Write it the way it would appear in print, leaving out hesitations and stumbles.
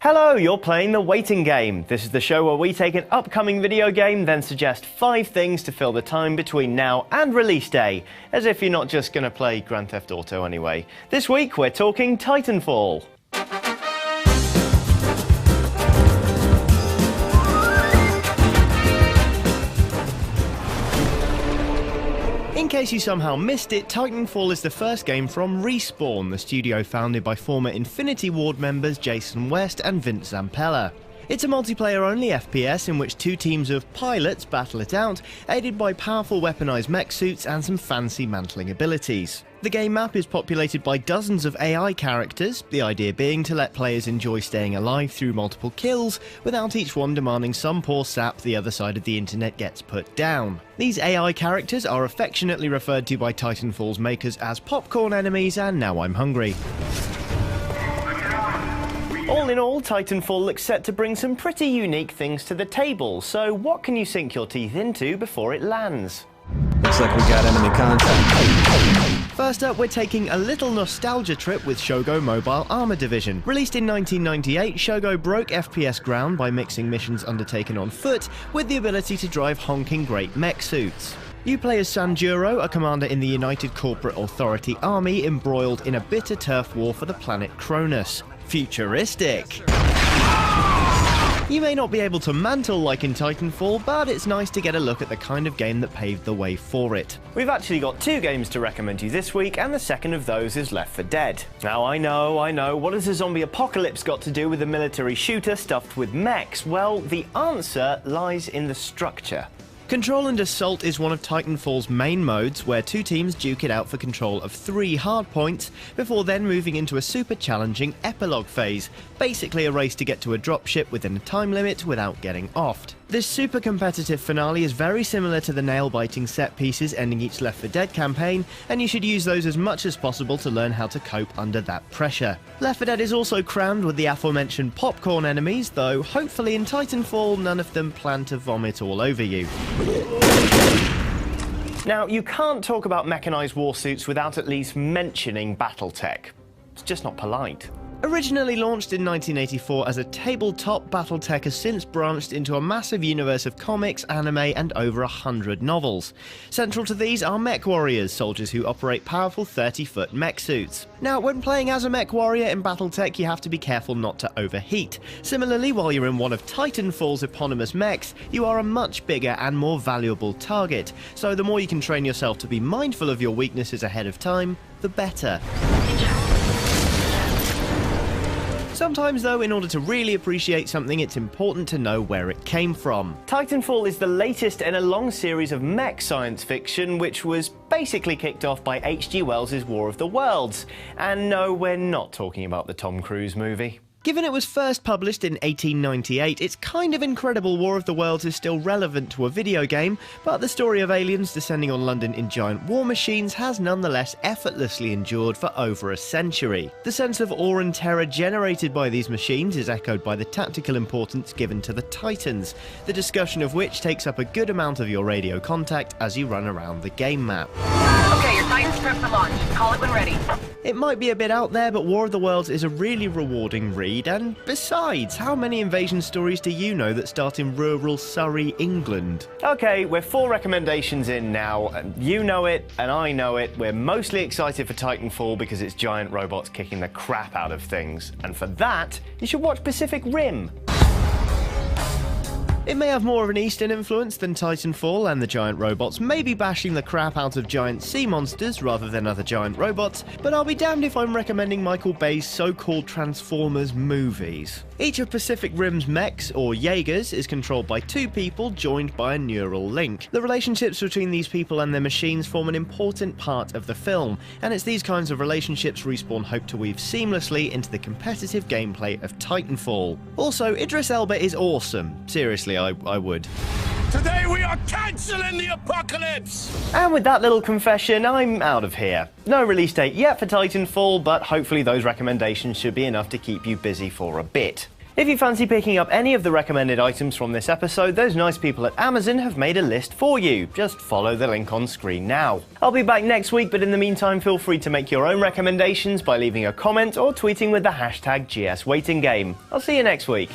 Hello, you're playing The Waiting Game. This is the show where we take an upcoming video game, then suggest 5 things to fill the time between now and release day, as if you're not just going to play Grand Theft Auto anyway. This week we're talking Titanfall. In case you somehow missed it, Titanfall is the first game from Respawn, the studio founded by former Infinity Ward members Jason West and Vince Zampella. It's a multiplayer-only FPS in which 2 teams of pilots battle it out, aided by powerful weaponized mech suits and some fancy mantling abilities. The game map is populated by dozens of AI characters, the idea being to let players enjoy staying alive through multiple kills, without each one demanding some poor sap the other side of the internet gets put down. These AI characters are affectionately referred to by Titanfall's makers as popcorn enemies, and now I'm hungry. All in all, Titanfall looks set to bring some pretty unique things to the table, so what can you sink your teeth into before it lands? Looks like we got enemy contact. First up, we're taking a little nostalgia trip with Shogo Mobile Armor Division. Released in 1998, Shogo broke FPS ground by mixing missions undertaken on foot with the ability to drive honking great mech suits. You play as Sanjuro, a commander in the United Corporate Authority Army embroiled in a bitter turf war for the planet Cronus. Futuristic! You may not be able to mantle like in Titanfall, but it's nice to get a look at the kind of game that paved the way for it. We've actually got 2 games to recommend you this week, and the second of those is Left 4 Dead. Now I know, what has a zombie apocalypse got to do with a military shooter stuffed with mechs? Well, the answer lies in the structure. Control and Assault is one of Titanfall's main modes, where 2 teams duke it out for control of 3 hardpoints, before then moving into a super challenging epilogue phase, basically a race to get to a dropship within a time limit without getting offed. This super competitive finale is very similar to the nail-biting set pieces ending each Left 4 Dead campaign, and you should use those as much as possible to learn how to cope under that pressure. Left 4 Dead is also crammed with the aforementioned popcorn enemies, though hopefully in Titanfall none of them plan to vomit all over you. Now, you can't talk about mechanized warsuits without at least mentioning Battletech. It's just not polite. Originally launched in 1984 as a tabletop, Battletech has since branched into a massive universe of comics, anime, and over 100 novels. Central to these are mech warriors, soldiers who operate powerful 30-foot mech suits. Now, when playing as a mech warrior in Battletech, you have to be careful not to overheat. Similarly, while you're in one of Titanfall's eponymous mechs, you are a much bigger and more valuable target, so the more you can train yourself to be mindful of your weaknesses ahead of time, the better. Sometimes though, in order to really appreciate something, it's important to know where it came from. Titanfall is the latest in a long series of mech science fiction, which was basically kicked off by H.G. Wells' War of the Worlds. And no, we're not talking about the Tom Cruise movie. Given it was first published in 1898, it's kind of incredible War of the Worlds is still relevant to a video game, but the story of aliens descending on London in giant war machines has nonetheless effortlessly endured for over a century. The sense of awe and terror generated by these machines is echoed by the tactical importance given to the Titans, the discussion of which takes up a good amount of your radio contact as you run around the game map. Okay, your Titan's prepped for launch. Call it when ready. It might be a bit out there, but War of the Worlds is a really rewarding read, and besides, how many invasion stories do you know that start in rural Surrey, England? Okay, we're 4 recommendations in now, and you know it, and I know it. We're mostly excited for Titanfall because it's giant robots kicking the crap out of things, and for that, you should watch Pacific Rim. It may have more of an Eastern influence than Titanfall, and the giant robots may be bashing the crap out of giant sea monsters rather than other giant robots, but I'll be damned if I'm recommending Michael Bay's so-called Transformers movies. Each of Pacific Rim's mechs, or Jaegers, is controlled by 2 people joined by a neural link. The relationships between these people and their machines form an important part of the film, and it's these kinds of relationships Respawn hope to weave seamlessly into the competitive gameplay of Titanfall. Also, Idris Elba is awesome. Seriously, I would. Today we are cancelling the apocalypse! And with that little confession, I'm out of here. No release date yet for Titanfall, but hopefully those recommendations should be enough to keep you busy for a bit. If you fancy picking up any of the recommended items from this episode, those nice people at Amazon have made a list for you. Just follow the link on screen now. I'll be back next week, but in the meantime, feel free to make your own recommendations by leaving a comment or tweeting with the hashtag GSWaitingGame. I'll see you next week.